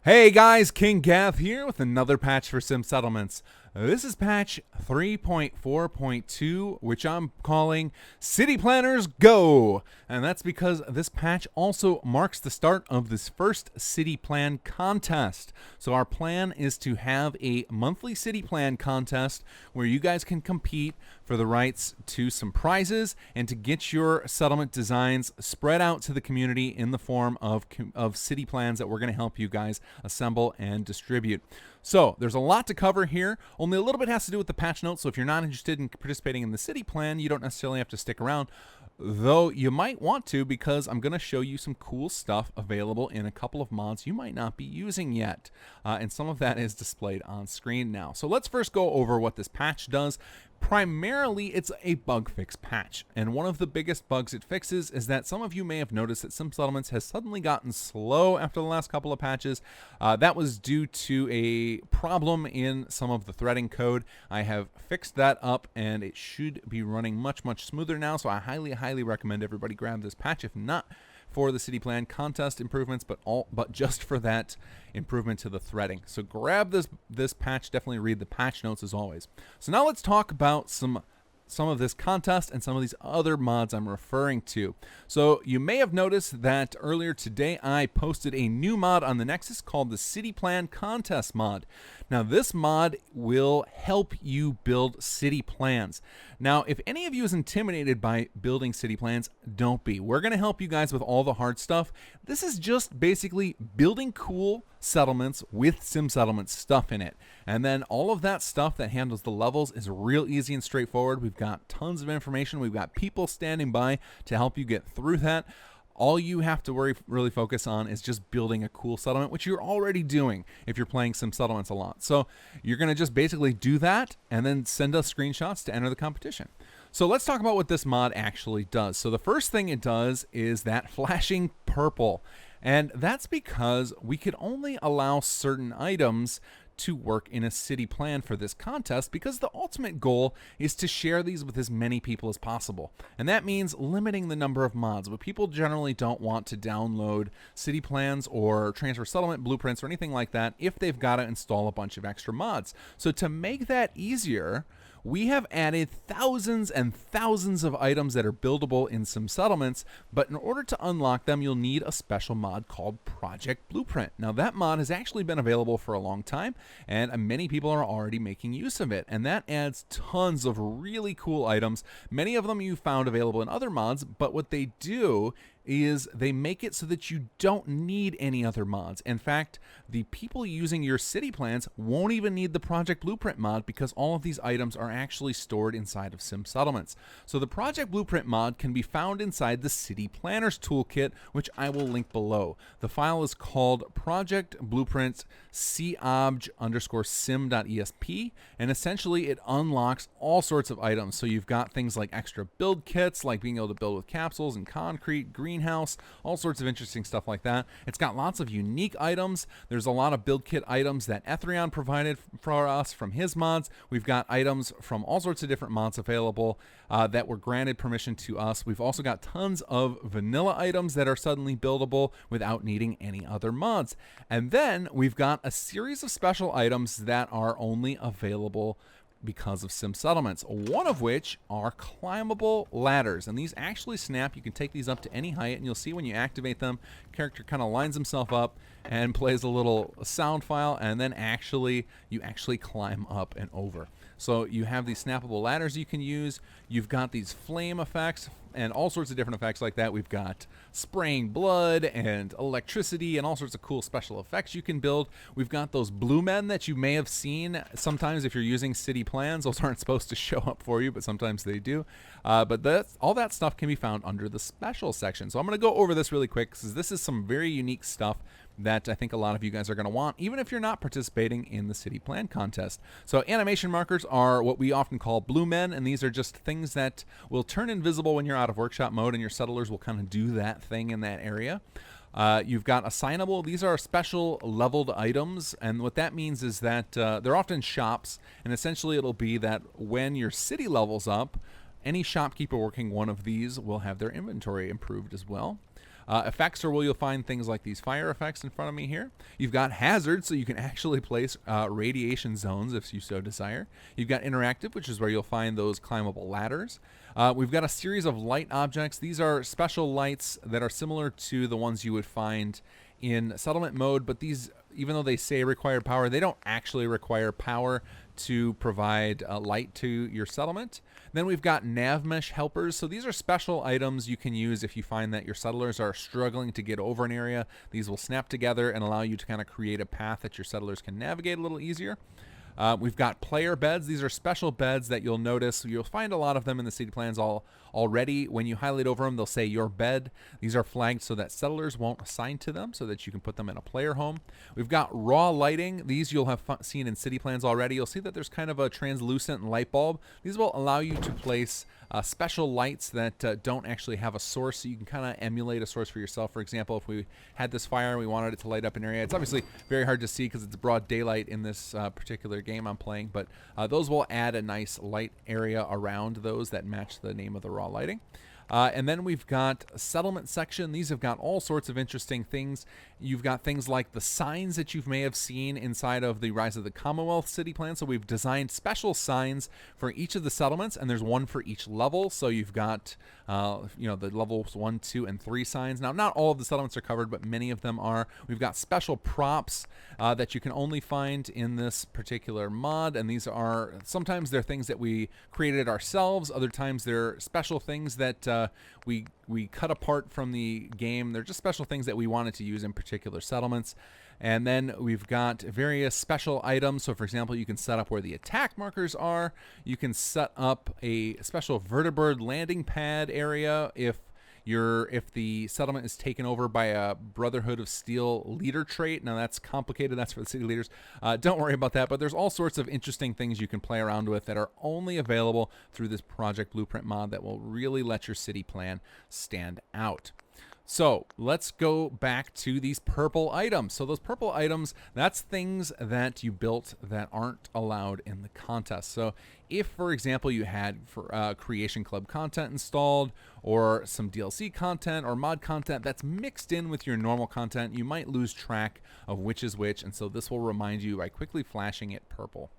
Hey guys, kinggath here with another patch for Sim Settlements. This is patch 3.4.2, which I'm calling City Planners Go! And that's because this patch also marks the start of this first city plan contest. So our plan is to have a monthly city plan contest where you guys can compete for the rights to some prizes and to get your settlement designs spread out to the community in the form of city plans that we're going to help you guys assemble and distribute. So there's a lot to cover here. Only a little bit has to do with the patch notes. So if you're not interested in participating in the city plan, you don't necessarily have to stick around. Though you might want to, because I'm going to show you some cool stuff available in a couple of mods you might not be using yet. And some of that is displayed on screen now. So let's first go over what this patch does. Primarily, it's a bug fix patch, and one of the biggest bugs it fixes is that some of you may have noticed that Sim Settlements has suddenly gotten slow after the last couple of patches. That was due to a problem in some of the threading code. I have fixed that up, and it should be running much smoother now, so I highly recommend everybody grab this patch, if not for the city plan contest improvements, but just for that improvement to the threading. So grab this patch, definitely read the patch notes as always. So now let's talk about some of this contest and some of these other mods I'm referring to. So you may have noticed that earlier today I posted a new mod on the Nexus called the City Plan Contest mod. Now this mod will help you build city plans. Now if any of you is intimidated by building city plans, don't be. We're going to help you guys with all the hard stuff. This is just basically building cool settlements with Sim Settlements stuff in it. And then all of that stuff that handles the levels is real easy and straightforward. We've got tons of information. We've got people standing by to help you get through that. All you have to really focus on is just building a cool settlement, which you're already doing if you're playing Sim Settlements a lot. So you're going to just basically do that and then send us screenshots to enter the competition. So let's talk about what this mod actually does. So the first thing it does is that flashing purple. And that's because we could only allow certain items to work in a city plan for this contest, because the ultimate goal is to share these with as many people as possible. And that means limiting the number of mods, but people generally don't want to download city plans or transfer settlement blueprints or anything like that if they've got to install a bunch of extra mods. So to make that easier, we have added thousands and thousands of items that are buildable in Sim Settlements, but in order to unlock them, you'll need a special mod called Project Blueprint. Now that mod has actually been available for a long time, and many people are already making use of it, and that adds tons of really cool items. Many of them you found available in other mods, but what they do is they make it so that you don't need any other mods. In fact, the people using your city plans won't even need the Project Blueprint mod, because all of these items are actually stored inside of Sim Settlements. So the Project Blueprint mod can be found inside the City Planners Toolkit, which I will link below. The file is called Project Blueprint cobj_sim.esp, and essentially it unlocks all sorts of items. So you've got things like extra build kits, like being able to build with capsules and concrete, greenhouse, all sorts of interesting stuff like that. It's got lots of unique items. There's a lot of build kit items that Ethrion provided for us from his mods. We've got items from all sorts of different mods available that were granted permission to us. We've also got tons of vanilla items that are suddenly buildable without needing any other mods. And then we've got a series of special items that are only available because of Sim Settlements, one of which are climbable ladders, and these actually snap. You can take these up to any height, and you'll see when you activate them, character kind of lines himself up and plays a little sound file, and then you actually climb up and over. So you have these snappable ladders you can use. You've got these flame effects and all sorts of different effects like that. We've got spraying blood and electricity and all sorts of cool special effects you can build. We've got those blue men that you may have seen sometimes if you're using city plans. Those aren't supposed to show up for you, but sometimes they do. But all that stuff can be found under the special section. So I'm going to go over this really quick, because this is some very unique stuff that I think a lot of you guys are going to want, even if you're not participating in the city plan contest. So animation markers are what we often call blue men, and these are just things that will turn invisible when you're out of workshop mode, and your settlers will kind of do that thing in that area. You've got assignable. These are special leveled items, and what that means is that they're often shops, and essentially it'll be that when your city levels up, any shopkeeper working one of these will have their inventory improved as well. Effects are where you'll find things like these fire effects in front of me here. You've got hazards, so you can actually place radiation zones if you so desire. You've got interactive, which is where you'll find those climbable ladders. We've got a series of light objects. These are special lights that are similar to the ones you would find in settlement mode, but these, even though they say require power, they don't actually require power to provide light to your settlement. Then we've got nav mesh helpers. So these are special items you can use if you find that your settlers are struggling to get over an area. These will snap together and allow you to kind of create a path that your settlers can navigate a little easier. We've got player beds. These are special beds that you'll notice. You'll find a lot of them in the city plans already. When you highlight over them, they'll say your bed. These are flagged so that settlers won't assign to them, so that you can put them in a player home. We've got raw lighting. These you'll have seen in city plans already. You'll see that there's kind of a translucent light bulb. These will allow you to place special lights that don't actually have a source, so you can kind of emulate a source for yourself. For example, if we had this fire and we wanted it to light up an area, it's obviously very hard to see because it's broad daylight in this particular game I'm playing, but those will add a nice light area around those that match the name of the raw lighting. And then we've got a settlement section. These have got all sorts of interesting things. You've got things like the signs that you may have seen inside of the Rise of the Commonwealth city plan. So we've designed special signs for each of the settlements, and there's one for each level. So you've got, the levels 1, 2, and 3 signs. Now, not all of the settlements are covered, but many of them are. We've got special props that you can only find in this particular mod, and these are, sometimes they're things that we created ourselves. Other times they're special things that we cut apart from the game. They're just special things that we wanted to use in particular settlements. And then we've got various special items. So for example, you can set up where the attack markers are. You can set up a special vertibird landing pad area if the settlement is taken over by a Brotherhood of Steel leader trait. Now that's complicated. That's for the city leaders. Don't worry about that. But there's all sorts of interesting things you can play around with that are only available through this Project Blueprint mod that will really let your city plan stand out. So let's go back to these purple items. So those purple items, that's things that you built that aren't allowed in the contest. So if, for example, you had Creation Club content installed or some DLC content or mod content that's mixed in with your normal content, you might lose track of which is which. And so this will remind you by quickly flashing it purple.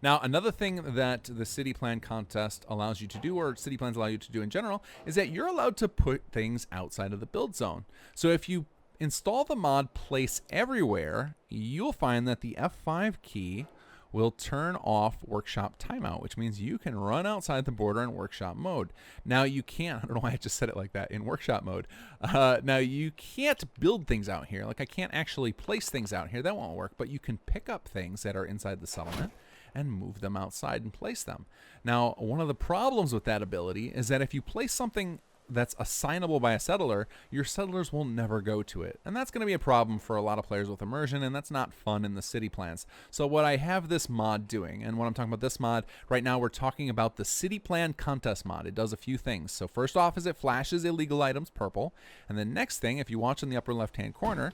Now, another thing that the city plan contest allows you to do, or city plans allow you to do in general, is that you're allowed to put things outside of the build zone. So if you install the mod Place Everywhere, you'll find that the F5 key will turn off workshop timeout, which means you can run outside the border in workshop mode. Now you can't, I don't know why I just said it like that, in workshop mode. Now you can't build things out here. Like I can't actually place things out here. That won't work, but you can pick up things that are inside the settlement and move them outside and place them. Now, one of the problems with that ability is that if you place something that's assignable by a settler, your settlers will never go to it. And that's going to be a problem for a lot of players with immersion, and that's not fun in the city plans. So what I have this mod doing, and when I'm talking about this mod, right now we're talking about the city plan contest mod. It does a few things. So first off is it flashes illegal items purple. And then next thing, if you watch in the upper left-hand corner,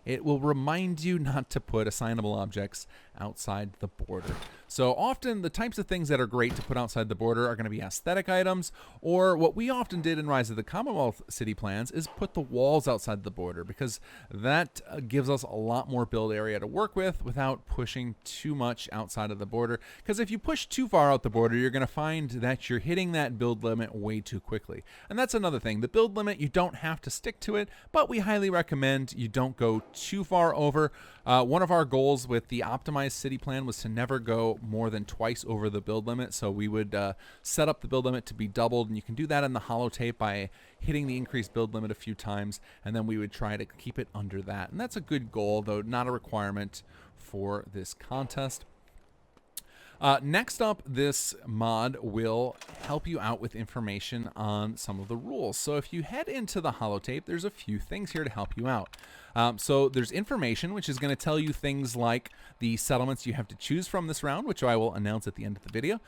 it will remind you not to put assignable objects outside the border. So often the types of things that are great to put outside the border are going to be aesthetic items, or what we often did in Rise of the Commonwealth city plans is put the walls outside the border, because that gives us a lot more build area to work with without pushing too much outside of the border. Because if you push too far out the border, you're going to find that you're hitting that build limit way too quickly. And that's another thing. The build limit, you don't have to stick to it, but we highly recommend you don't go too far over. One of our goals with the optimized city plan was to never go more than twice over the build limit. So we would set up the build limit to be doubled, and you can do that in the holotape by hitting the increased build limit a few times, and then we would try to keep it under that. And that's a good goal, though not a requirement for this contest. Next up, this mod will help you out with information on some of the rules. So if you head into the holotape, there's a few things here to help you out. So there's information, which is going to tell you things like the settlements you have to choose from this round, which I will announce at the end of the video.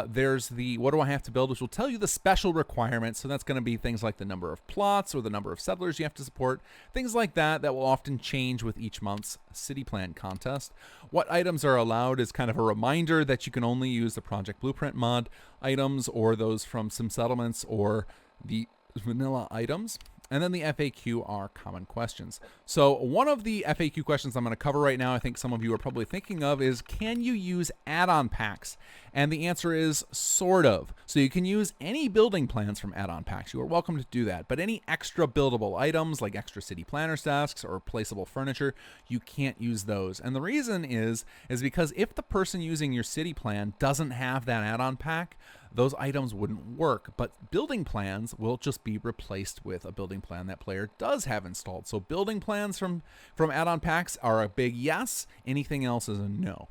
There's the what do I have to build, which will tell you the special requirements. So that's going to be things like the number of plots or the number of settlers you have to support, things like that will often change with each month's city plan contest. What items are allowed is kind of a reminder that you can only use the Project Blueprint mod items or those from some settlements or the vanilla items. And then the FAQ are common questions. So one of the FAQ questions I'm going to cover right now, I think some of you are probably thinking of, is can you use add-on packs? And the answer is sort of. So you can use any building plans from add-on packs. You are welcome to do that. But any extra buildable items like extra city planners desks or placeable furniture, you can't use those. And the reason is because if the person using your city plan doesn't have that add-on pack, those items wouldn't work, but building plans will just be replaced with a building plan that player does have installed. So building plans from add-on packs are a big yes. Anything else is a no.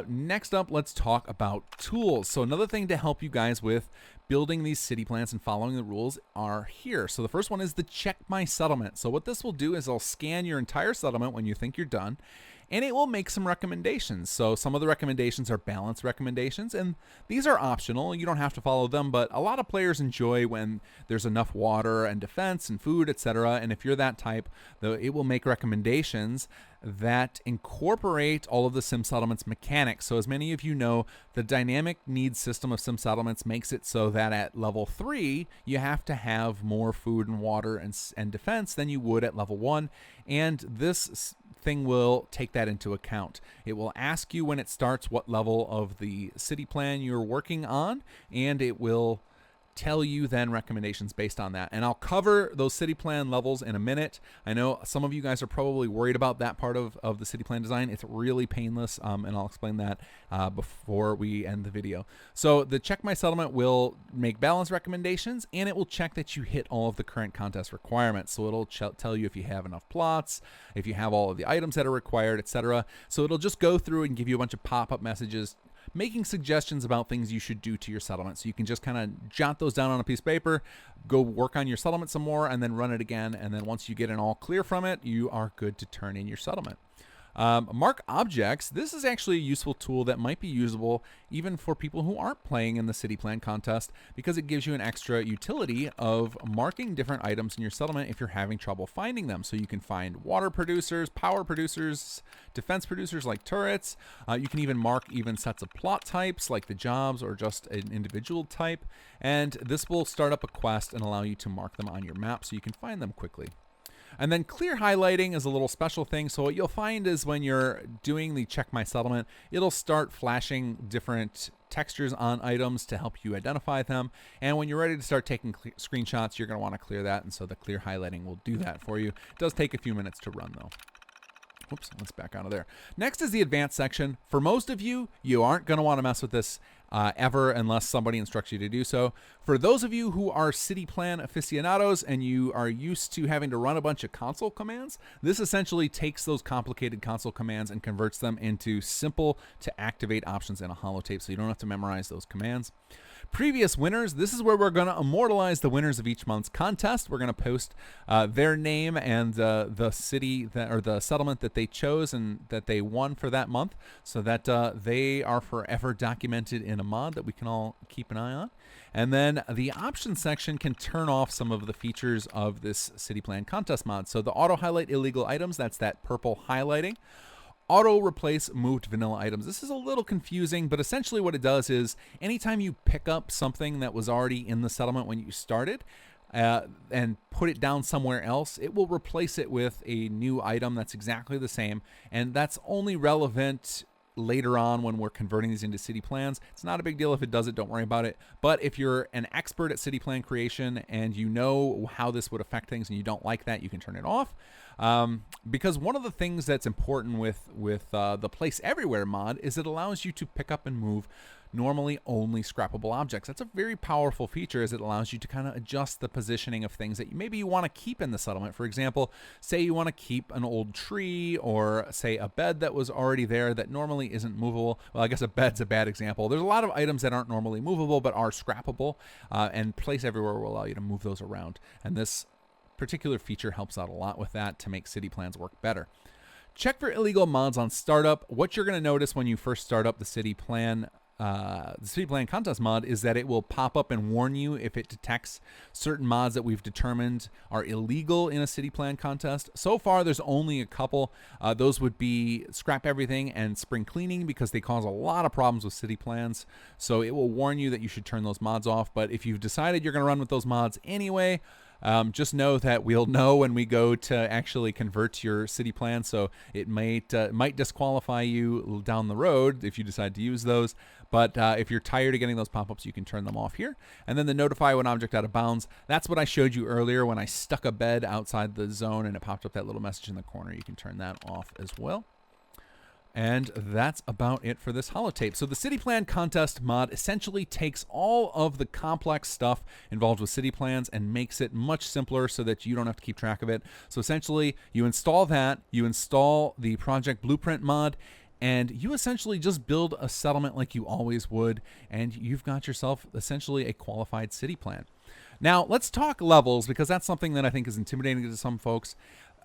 Next up, let's talk about tools. So another thing to help you guys with building these city plans and following the rules are here. So the first one is the check my settlement. So what this will do is it'll scan your entire settlement when you think you're done, and it will make some recommendations. So some of the recommendations are balance recommendations, and these are optional. You don't have to follow them, but a lot of players enjoy when there's enough water and defense and food, etc. And if you're that type, it will make recommendations that incorporate all of the sim settlements mechanics. So as many of you know, the dynamic needs system of sim settlements makes it so that at level 3 you have to have more food and water and defense than you would at level 1, and this thing will take that into account. It will ask you when it starts what level of the city plan you're working on, and it will tell you then recommendations based on that. And I'll cover those city plan levels in a minute. I know some of you guys are probably worried about that part of the city plan design. It's really painless, and I'll explain that before we end the video. So the check my settlement will make balance recommendations, and it will check that you hit all of the current contest requirements. So it'll tell you if you have enough plots, if you have all of the items that are required, etc. So it'll just go through and give you a bunch of pop-up messages making suggestions about things you should do to your settlement. So you can just kind of jot those down on a piece of paper, go work on your settlement some more, and then run it again. And then once you get an all clear from it, you are good to turn in your settlement. Mark objects. This is actually a useful tool that might be usable even for people who aren't playing in the city plan contest, because it gives you an extra utility of marking different items in your settlement if you're having trouble finding them. So you can find water producers, power producers, defense producers like turrets. You can even mark even sets of plot types like the jobs or just an individual type. And this will start up a quest and allow you to mark them on your map so you can find them quickly. And then clear highlighting is a little special thing. So what you'll find is when you're doing the check my settlement, it'll start flashing different textures on items to help you identify them. And when you're ready to start taking screenshots, you're going to want to clear that. And so the clear highlighting will do that for you. It does take a few minutes to run though. Whoops, let's back out of there. Next is the advanced section. For most of you, you aren't going to want to mess with this ever unless somebody instructs you to do so. For those of you who are city plan aficionados and you are used to having to run a bunch of console commands, this essentially takes those complicated console commands and converts them into simple to activate options in a holotape, so you don't have to memorize those commands. Previous winners, this is where we're going to immortalize the winners of each month's contest. We're going to post their name and the city or the settlement that they chose and that they won for that month, so that they are forever documented in a mod that we can all keep an eye on. And then the options section can turn off some of the features of this city plan contest mod. So the auto highlight illegal items, that's that purple highlighting. Auto replace moved vanilla items. This is a little confusing, but essentially what it does is anytime you pick up something that was already in the settlement when you started and put it down somewhere else, it will replace it with a new item that's exactly the same. And that's only relevant later on when we're converting these into city plans. It's not a big deal if it does it, don't worry about it. But if you're an expert at city plan creation and you know how this would affect things and you don't like that, you can turn it off. Because one of the things that's important with the Place Everywhere mod is it allows you to pick up and move normally only scrappable objects. That's a very powerful feature, as it allows you to kind of adjust the positioning of things that maybe you want to keep in the settlement. For example, say you want to keep an old tree, or say a bed that was already there that normally isn't movable. Well, I guess a bed's a bad example. There's a lot of items that aren't normally movable but are scrappable, and Place Everywhere will allow you to move those around. And this particular feature helps out a lot with that to make city plans work better. Check for illegal mods on startup. What you're going to notice when you first start up the city plan contest mod is that it will pop up and warn you if it detects certain mods that we've determined are illegal in a city plan contest. So far, there's only a couple. Those would be Scrap Everything and Spring Cleaning, because they cause a lot of problems with city plans. So it will warn you that you should turn those mods off. But if you've decided you're going to run with those mods anyway, Just know that we'll know when we go to actually convert your city plan, so it might disqualify you down the road if you decide to use those. But if you're tired of getting those pop-ups, you can turn them off here. And then the notify when object out of bounds, that's what I showed you earlier when I stuck a bed outside the zone and it popped up that little message in the corner. You can turn that off as well. And that's about it for this holotape. So the city plan contest mod essentially takes all of the complex stuff involved with city plans and makes it much simpler so that you don't have to keep track of it. So essentially you install that, you install the project blueprint mod, and you essentially just build a settlement like you always would, and you've got yourself essentially a qualified city plan. Now let's talk levels, because that's something that I think is intimidating to some folks.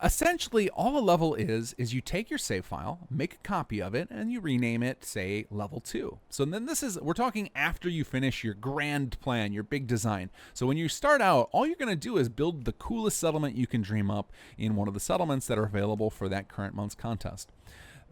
Essentially, all a level is you take your save file, make a copy of it, and you rename it, say, level 2. So then we're talking after you finish your grand plan, your big design. So when you start out, all you're going to do is build the coolest settlement you can dream up in one of the settlements that are available for that current month's contest.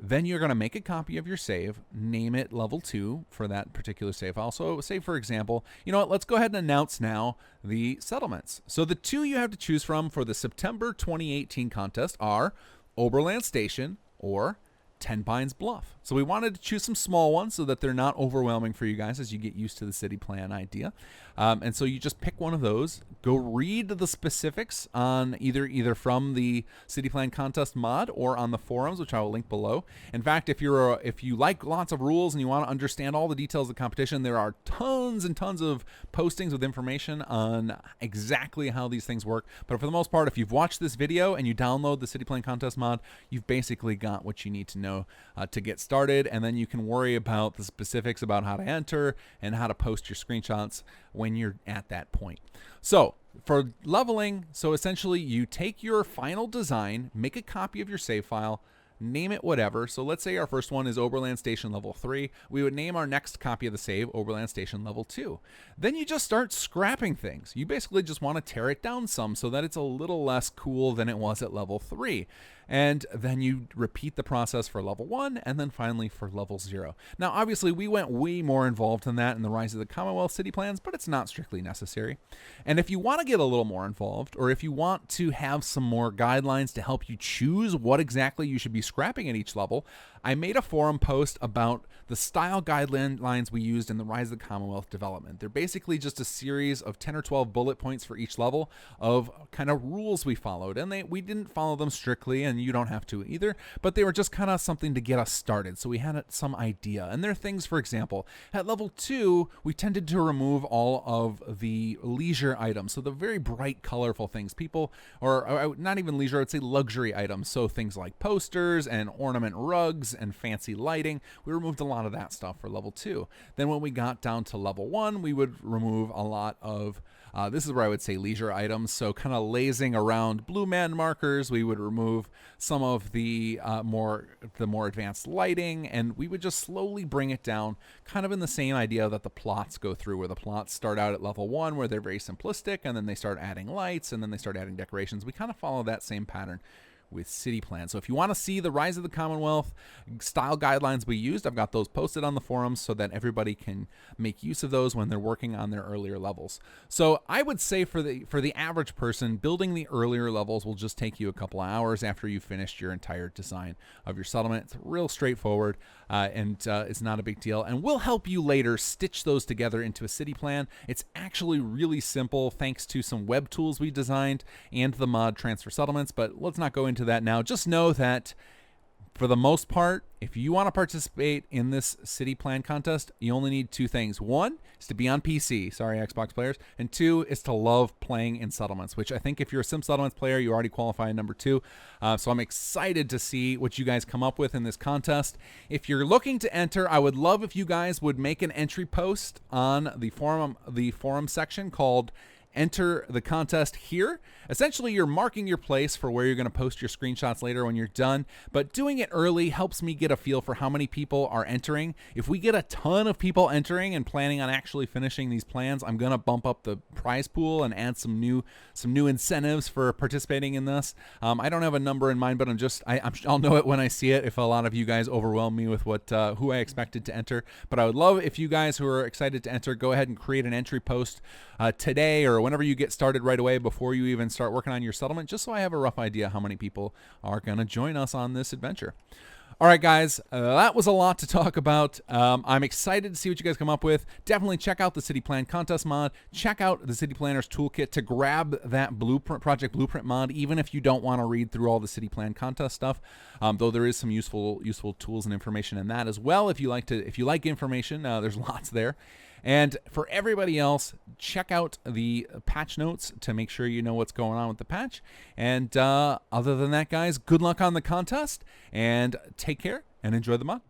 Then you're going to make a copy of your save, name it level 2 for that particular save file. So say, for example, you know what, let's go ahead and announce now the settlements. So the 2 you have to choose from for the September 2018 contest are Oberland Station or 10 Pines Bluff. So we wanted to choose some small ones so that they're not overwhelming for you guys as you get used to the city plan idea. And so you just pick one of those, go read the specifics on either from the city plan contest mod or on the forums, which I will link below. In fact, if you like lots of rules and you want to understand all the details of the competition, there are tons and tons of postings with information on exactly how these things work. But for the most part, if you've watched this video and you download the city plan contest mod, you've basically got what you need to know to get started, and then you can worry about the specifics about how to enter and how to post your screenshots when you're at that point. So for leveling, so essentially you take your final design, make a copy of your save file, name it whatever. So let's say our first one is Oberland Station level 3. We would name our next copy of the save Oberland Station level 2. Then you just start scrapping things. You basically just want to tear it down some so that it's a little less cool than it was at level 3. And then you repeat the process for level 1 and then finally for level 0. Now, obviously, we went way more involved than that in the Rise of the Commonwealth city plans, but it's not strictly necessary. And if you want to get a little more involved, or if you want to have some more guidelines to help you choose what exactly you should be scrapping at each level, I made a forum post about the style guidelines we used in the Rise of the Commonwealth development. They're basically just a series of 10 or 12 bullet points for each level of kind of rules we followed. And we didn't follow them strictly, and you don't have to either, but they were just kind of something to get us started. So we had some idea. And there are things, for example, at level 2, we tended to remove all of the leisure items. So the very bright, colorful things. People, or not even leisure, I would say luxury items. So things like posters and ornament rugs and fancy lighting. We removed a lot of that stuff for level 2. Then when we got down to level 1, we would remove a lot of this is where I would say leisure items. So kind of lazing around blue man markers. We would remove some of the more advanced lighting, and we would just slowly bring it down, kind of in the same idea that the plots go through, where the plots start out at level 1, where they're very simplistic, and then they start adding lights, and then they start adding decorations. We kind of follow that same pattern with city plans. So if you want to see the Rise of the Commonwealth style guidelines we used, I've got those posted on the forums so that everybody can make use of those when they're working on their earlier levels. So I would say for the average person, building the earlier levels will just take you a couple of hours after you've finished your entire design of your settlement. It's real straightforward, and it's not a big deal, and we'll help you later stitch those together into a city plan. It's actually really simple thanks to some web tools we designed and the mod Transfer Settlements, but let's not go into that now. Just know that for the most part, if you want to participate in this city plan contest, you only need 2 things. 1 is to be on PC, sorry Xbox players, and 2 is to love playing in settlements, which I think if you're a Sim Settlements player, you already qualify in number 2. So I'm excited to see what you guys come up with in this contest. If you're looking to enter, I would love if you guys would make an entry post on the forum section called Enter the contest here. Essentially, you're marking your place for where you're going to post your screenshots later when you're done, but doing it early helps me get a feel for how many people are entering. If we get a ton of people entering and planning on actually finishing these plans, I'm going to bump up the prize pool and add some new incentives for participating in this. I don't have a number in mind, but I'll know it when I see it if a lot of you guys overwhelm me with who I expected to enter. But I would love if you guys who are excited to enter, go ahead and create an entry post today or whenever you get started right away before you even start working on your settlement, just so I have a rough idea how many people are going to join us on this adventure. All right, guys, that was a lot to talk about. I'm excited to see what you guys come up with. Definitely check out the City Plan Contest mod. Check out the City Planners Toolkit to grab that blueprint, Project Blueprint mod, even if you don't want to read through all the City Plan Contest stuff. Though there is some useful tools and information in that as well. If you like information, there's lots there. And for everybody else, check out the patch notes to make sure you know what's going on with the patch. And other than that, guys, good luck on the contest, and take care and enjoy the mod.